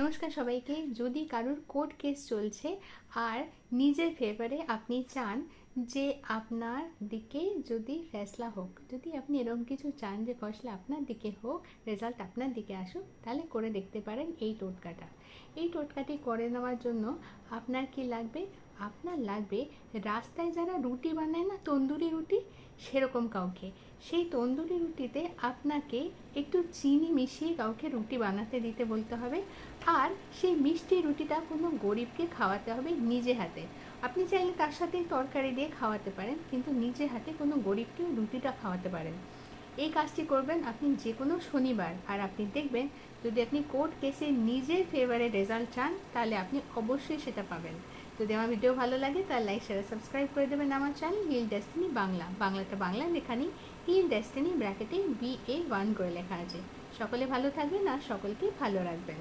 নমস্কার সবাইকে। যদি কারোর কোর্ট কেস চলছে আর নিজের ফেভারে আপনি চান যে আপনার দিকে যদি ফেসলা হোক, যদি আপনি এরকম কিছু চান যে ফয়সলা আপনার দিকে হোক, রেজাল্ট আপনার দিকে আসুক, তাহলে করে দেখতে পারেন এই টোটকাটা। এই টোটকাটি করে নেওয়ার জন্য আপনার কি লাগবে? আপনার লাগবে রাস্তায় যারা রুটি বানায় না, তন্দুরি রুটি, সেরকম কাউকে। সেই তন্দুরি রুটিতে আপনাকে একটু চিনি মিশিয়ে কাউকে রুটি বানাতে দিতে বলতে হবে। আর সেই মিষ্টি রুটিটা কোনো গরিবকে খাওয়াতে হবে নিজে হাতে। আপনি চাইলে তার সাথে তরকারি দিয়ে খাওয়াতে পারেন, কিন্তু নিজে হাতে কোনো গরিবকে রুটিটা খাওয়াতে পারেন। এই কাজটি করবেন আপনি যে কোনো শনিবার, আর আপনি দেখবেন যদি আপনি কোর্ট কেসে নিজের ফেভারে রেজাল্ট চান তাহলে আপনি অবশ্যই সেটা পাবেন। যদি আমার ভিডিও ভালো লাগে তাহলে লাইক শেয়ার সাবস্ক্রাইব করে দেবেন আমার চ্যানেল হিল ডেস্টিনি বাংলা। বাংলাটা বাংলা লেখা নেই, হিল ডেস্টিনি ব্র্যাকেটে BA1 করে লেখা আছে। সকলে ভালো থাকবেন আর সকলকে ভালো রাখবেন।